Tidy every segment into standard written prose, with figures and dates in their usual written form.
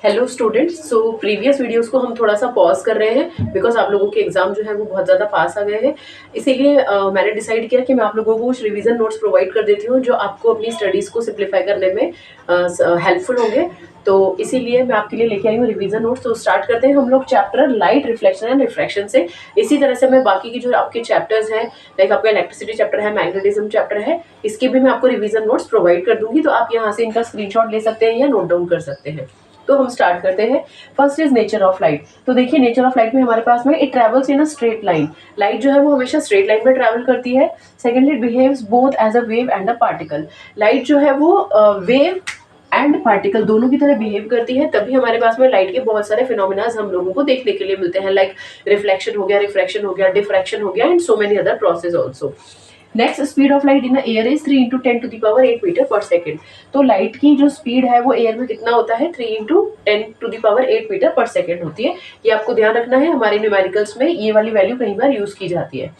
Hello students. So previous videos को हम थोड़ा सा पॉज कर रहे हैं बिकॉज आप लोगों के एग्जाम जो है वो बहुत ज़्यादा पास आ गए हैं। इसीलिए मैंने डिसाइड किया कि मैं आप लोगों को कुछ रिवीजन नोट्स प्रोवाइड कर देती हूँ जो आपको अपनी स्टडीज़ को सिंप्लीफाई करने में हेल्पफुल होंगे। तो इसीलिए मैं आपके लिए लेके आई हूँ रिवीजन नोट्स। तो स्टार्ट करते हैं हम लोग chapter light, reflection and refraction से। इसी तरह से मैं बाकी की जो आपके चैप्टर्स हैं, लाइक आपका इलेक्ट्रिसिटी चैप्टर है, मैग्नेटिज्म चैप्टर है, इसके भी मैं आपको रिवीजन नोट्स प्रोवाइड कर दूंगी। तो आप यहाँ से इनका स्क्रीनशॉट ले सकते हैं या नोट डाउन कर सकते हैं। तो हम स्टार्ट करते हैं। First is nature of light. तो देखिए नेचर ऑफ लाइट में हमारे पास में it travels in a straight line. Light जो है वो हमेशा स्ट्रेट लाइन में ट्रेवल करती है। Secondly it behaves both as a wave and a particle. Light जो है वो वेव एंड पार्टिकल दोनों की तरह बिहेव करती है, तभी हमारे पास में लाइट के बहुत सारे फिनोमिनाज हम लोगों को देखने के लिए मिलते हैं, लाइक रिफ्लेक्शन हो गया, रिफ्रैक्शन हो गया, डिफ्रैक्शन हो गया and so many other process also. Next speed of light in air is 3 × 10⁸ metre per second. तो लाइट की जो स्पीड है वो एयर में कितना होता है, 3 × 10⁸ मीटर पर सेकेंड होती है। ये आपको ध्यान रखना है, हमारे न्यूमेरिकल्स में ये वाली वैल्यू कई बार यूज की जाती है।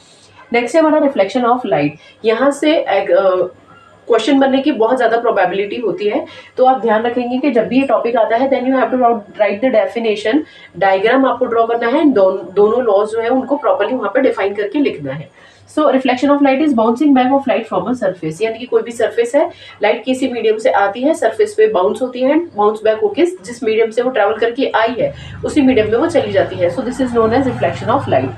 नेक्स्ट है हमारा रिफ्लेक्शन ऑफ लाइट। यहाँ से क्वेश्चन बनने की बहुत ज्यादा प्रोबेबिलिटी होती है, तो आप ध्यान रखेंगे कि जब भी ये टॉपिक आता है then you have to write the definition. Diagram आपको ड्रॉ करना है, दोनों लॉज जो है उनको प्रॉपर्ली वहां पे डिफाइन करके लिखना है। So reflection of light is bouncing back of light from a surface. यानी कि कोई भी सरफेस है, लाइट किसी मीडियम से आती है, सरफेस पे बाउंस होती है, बाउंस बैक होकर जिस मीडियम से वो ट्रेवल करके आई है उसी मीडियम में वो चली जाती है। So this is known as reflection of light.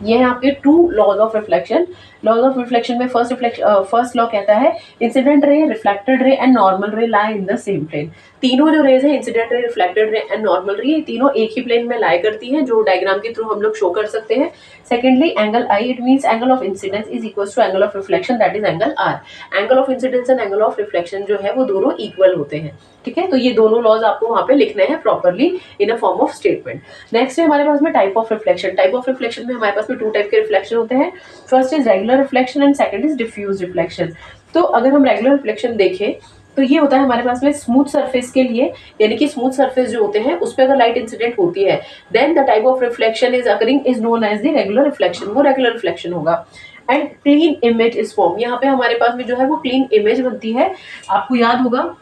ये है आपके two laws of reflection. Laws of reflection में फर्स्ट लॉ कहता है incident ray, reflected ray and normal ray lie in the same plane. तीनों जो रेज है, incident ray, reflected ray and normal रे, ये तीनों एक ही प्लेन में लाई करती हैं, जो डायग्राम के थ्रू हम लोग शो कर सकते हैं। Secondly angle I, it means angle of incidence is equal to angle of reflection, that is angle R. Angle of incidence and angle of reflection जो है वो दोनों इक्वल होते हैं। ठीक है, तो ये दोनों लॉज आपको वहां पे लिखने हैं properly in a form of statement. Next है हमारे पास में type of reflection. Type of reflection में हमारे पास में टू टाइप के रिफ्लेक्शन होते हैं। First is regular reflection and second is diffuse reflection. तो अगर हम रेगुलर रिफ्लेक्शन देखें तो ये होता है हमारे पास में स्मूथ सरफेस के लिए, यानी कि स्मूथ सरफेस जो होते हैं उस पर अगर लाइट इंसिडेंट होती है then the type of reflection is occurring is known as the regular reflection. वो रेगुलर रिफ्लेक्शन होगा। And clean image is form. यहाँ पे हमारे पास में जो है वो क्लीन इमेज बनती है। आपको याद होगा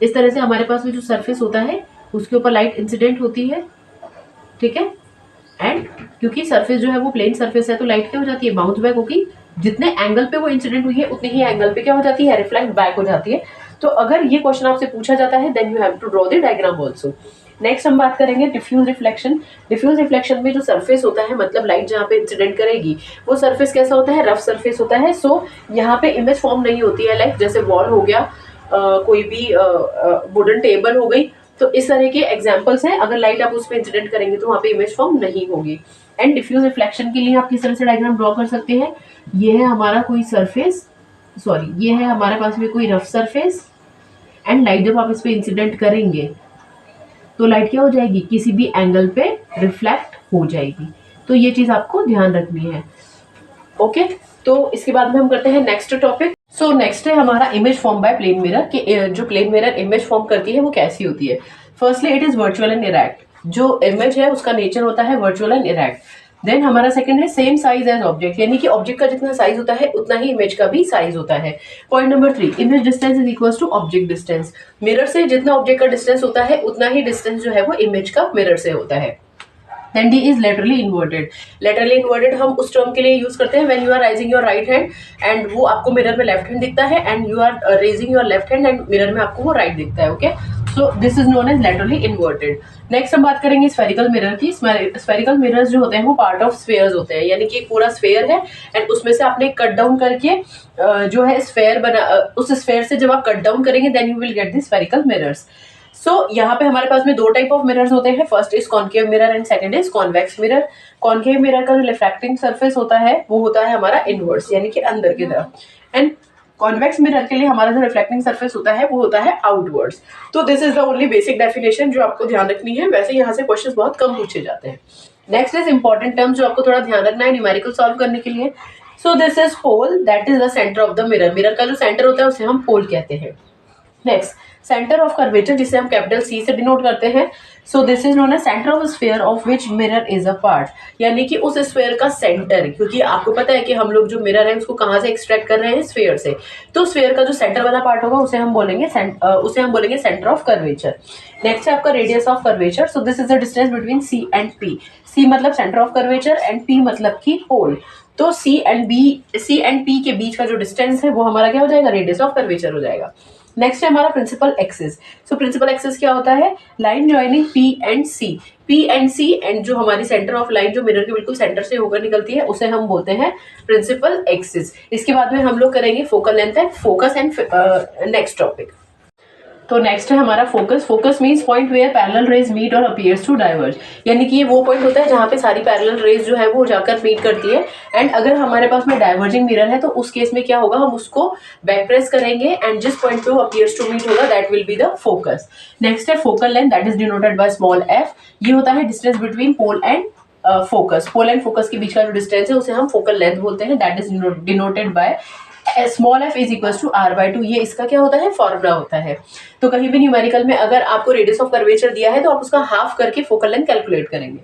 इस तरह से हमारे पास में जो सरफेस होता है उसके ऊपर लाइट इंसिडेंट होती है। ठीक है, एंड क्योंकि सरफेस जो है वो प्लेन सरफेस है तो लाइट क्या हो जाती है, बाउंस बैक होगी। जितने एंगल पे वो इंसिडेंट हुई है उतने ही एंगल पे क्या हो जाती है, रिफ्लेक्ट बैक हो जाती है। तो अगर ये क्वेश्चन आपसे पूछा जाता है then you have to draw the diagram also. Next हम बात करेंगे डिफ्यूज रिफ्लेक्शन। डिफ्यूज रिफ्लेक्शन में जो सरफेस होता है, मतलब लाइट जहाँ पे इंसिडेंट करेगी वो सरफेस कैसा होता है, रफ सरफेस होता है। सो यहाँ पे इमेज फॉर्म नहीं होती है, लाइक जैसे वॉल हो गया, कोई भी वुडन टेबल हो गई। तो इस तरह के एग्जांपल्स हैं, अगर लाइट आप उस पर इंसिडेंट करेंगे तो वहाँ पे इमेज फॉर्म नहीं होगी। एंड डिफ्यूज रिफ्लेक्शन के लिए आप किस तरह से डायग्राम ड्रॉ कर सकते हैं, ये है हमारा कोई सरफेस, सॉरी ये है हमारे पास में कोई रफ सरफेस, एंड लाइट जब आप इस पे इंसिडेंट करेंगे तो लाइट क्या हो जाएगी, किसी भी एंगल पे रिफ्लेक्ट हो जाएगी। तो ये चीज आपको ध्यान रखनी है। ओके, तो इसके बाद में हम करते हैं नेक्स्ट टॉपिक। सो नेक्स्ट है हमारा image form by plane mirror, कि जो प्लेन मिरर इमेज फॉर्म करती है वो कैसी होती है। Firstly it is virtual and erect. जो इमेज है उसका नेचर होता है वर्चुअल एंड इरेक्ट। देन हमारा सेकंड है सेम साइज एज ऑब्जेक्ट, यानी कि ऑब्जेक्ट का जितना साइज होता है उतना ही इमेज का भी साइज होता है। Point number 3, image distance is equal to object distance. Mirror से जितना ऑब्जेक्ट का डिस्टेंस होता है उतना ही डिस्टेंस जो है वो इमेज का मिरर से होता है। Then D is laterally inverted. Laterally inverted हम उस टर्म के लिए यूज करते हैं when you are raising your right hand and वो आपको मिरर में लेफ्ट हैंड दिखता है, and you are raising your left hand and mirror में आपको वो राइट दिखता है। Okay, so this is known as laterally inverted. Next हम बात करेंगे स्फेरिकल मिरर की। स्फेरिकल मिरर्स जो होते हैं वो पार्ट ऑफ स्फेयर्स होते हैं, यानी कि एक पूरा स्फेयर है एंड उसमें से आपने कट डाउन करके जो है स्फेयर बना, उस स्फेयर से जब आप कट डाउन करेंगे then you will get the spherical mirrors. So यहाँ पे हमारे पास में दो टाइप ऑफ मिरर्स होते हैं। First is concave mirror and second is convex mirror. Concave mirror का जो रिफ्रैक्टिंग सरफेस होता है वो होता है हमारा इनवर्स, यानी कि अंदर की तरफ, एंड कॉन्वेक्स मिरर के लिए हमारा जो रिफ्लेक्टिंग सरफेस होता है वो होता है आउटवर्ड्स। तो this is the only basic definition जो आपको ध्यान रखनी है। वैसे यहाँ से क्वेश्चन बहुत कम पूछे जाते हैं। नेक्स्ट इज इंपॉर्टेंट टर्म जो आपको थोड़ा ध्यान रखना है न्यूमेरिकल सॉल्व करने के लिए। So this is pole, that is the centre of the mirror. Mirror का जो सेंटर होता है उसे हम पोल कहते हैं। नेक्स्ट सेंटर ऑफ कर्वेचर जिसे हम कैपिटल सी से डिनोट करते हैं। So this is known as centre of sphere of which mirror is a part, यानी कि उस स्फीयर का सेंटर, क्योंकि आपको पता है कि हम लोग जो मिरर है उसको कहाँ से एक्सट्रैक्ट कर रहे हैं, स्फीयर से। तो स्फीयर का जो सेंटर वाला पार्ट होगा उसे हम बोलेंगे सेंटर ऑफ कर्वेचर। नेक्स्ट है आपका radius of curvature. So this is the distance between C and P. C मतलब centre of curvature and P मतलब की पोल। तो सी एंड पी के बीच का जो डिस्टेंस है वो हमारा क्या हो जाएगा, रेडियस ऑफ कर्वेचर हो जाएगा। नेक्स्ट है हमारा principal axis. So principal axis क्या होता है, line joining P and C and जो हमारी सेंटर ऑफ लाइन जो मिरर के बिल्कुल सेंटर से होकर निकलती है उसे हम बोलते हैं प्रिंसिपल एक्सिस। इसके बाद में हम लोग करेंगे focal length and focus and next topic. तो नेक्स्ट है हमारा focus. Focus means point where parallel rays meet or appears to diverge, यानी कि ये वो पॉइंट होता है जहाँ पे सारी पैरेलल रेज जो है वो जाकर मीट करती है। एंड अगर हमारे पास में डाइवर्जिंग मिरर है तो उस केस में क्या होगा, हम उसको बैक प्रेस करेंगे एंड जिस पॉइंट पे वो अपीयर्स टू मीट होगा that will be the focus. Next है focal length, that is denoted by small F. ये होता है distance between pole and focus. Pole and focus के बीच का जो डिस्टेंस है उसे हम फोकल लेंथ बोलते हैं, that is denoted by small f is equal to r/2। ये इसका क्या होता है, फॉर्मूला होता है। तो कहीं भी न्यूमेरिकल में अगर आपको रेडियस ऑफ कर्वेचर दिया है तो आप उसका हाफ करके फोकल लेंथ कैलकुलेट करेंगे।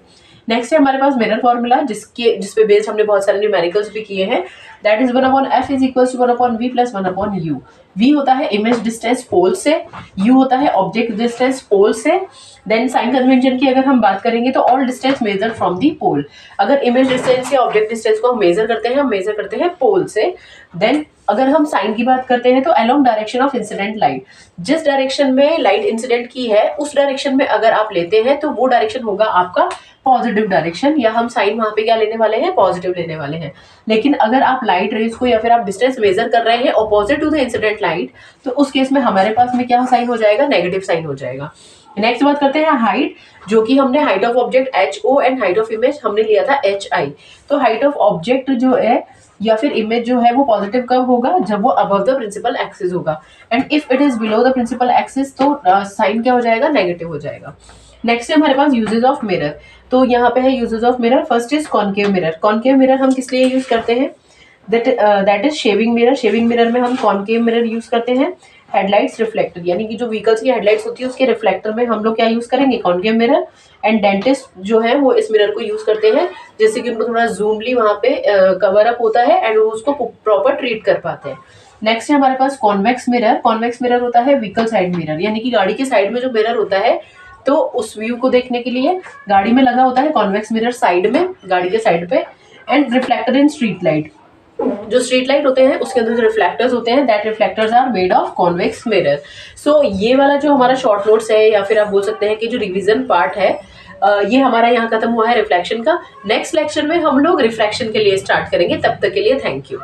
नेक्स्ट है हमारे पास मिरर फॉर्मूला, जिसपे बेस्ड हमने बहुत सारे न्यूमेरिकल्स भी किए हैं, that is 1/f is equal to 1/v plus 1/u। v होता है इमेज डिस्टेंस पोल से, u होता है ऑब्जेक्ट डिस्टेंस पोल से। देन साइन कन्वेंशन की अगर हम बात करेंगे तो all distance measure from the pole. अगर इमेज डिस्टेंस या ऑब्जेक्ट डिस्टेंस को हम मेजर करते हैं पोल से। देन अगर हम साइन की बात करते हैं तो along direction of incident light, जिस डायरेक्शन में लाइट इंसिडेंट की है उस डायरेक्शन में अगर आप लेते हैं तो वो डायरेक्शन होगा आपका पॉजिटिव डायरेक्शन, या हम साइन वहां पे क्या लेने वाले हैं, पॉजिटिव लेने वाले हैं। लेकिन अगर आप लाइट रेज को या फिर आप डिस्टेंस मेजर कर रहे हैं opposite to the incident light, तो उस केस में हमारे पास में क्या साइन हो जाएगा, नेगेटिव साइन हो जाएगा। नेक्स्ट बात करते हैं हाइट, जो कि हमने height of object HO and height of image हमने लिया था HI। तो हाइट ऑफ ऑब्जेक्ट जो है या फिर इमेज जो है वो पॉजिटिव कब होगा, जब वो अबव द प्रिंसिपल एक्सिस होगा। And if it is below the principal axis तो साइन क्या हो जाएगा, नेगेटिव हो जाएगा। नेक्स्ट है हमारे पास यूजेस ऑफ मिरर। तो यहाँ पे है uses of mirror. First is concave mirror. Concave mirror हम किस लिए यूज करते हैं, that is shaving mirror. Shaving mirror में हम कॉनकेव मिरर यूज करते हैं। हेडलाइट्स रिफ्लेक्टर, यानी कि जो व्हीकल्स की हेडलाइट्स होती है उसके रिफ्लेक्टर में हम लोग क्या यूज करेंगे, कॉनकेव मिरर। एंड डेंटिस्ट जो है वो इस मिरर को यूज करते हैं जिससे कि उनको थोड़ा जूमली वहां पे कवर अप होता है एंड वो उसको प्रॉपर ट्रीट कर पाते हैं। नेक्स्ट है हमारे पास कॉन्वेक्स मिरर। कॉन्वेक्स मिरर होता है व्हीकल साइड मिरर, यानी कि गाड़ी के साइड में जो मिरर होता है तो उस व्यू को देखने के लिए गाड़ी में लगा होता है कॉन्वेक्स मिरर साइड में, गाड़ी के साइड पे। And reflector in street light, जो स्ट्रीट लाइट होते हैं उसके अंदर जो रिफ्लेक्टर्स होते हैं that reflectors are made of convex mirror. So ये वाला जो हमारा शॉर्ट नोट्स है या फिर आप बोल सकते हैं कि जो रिवीजन पार्ट है ये हमारा यहाँ खत्म हुआ है रिफ्लेक्शन का। नेक्स्ट लेक्चर में हम लोग रिफ्रैक्शन के लिए स्टार्ट करेंगे। तब तक के लिए थैंक यू।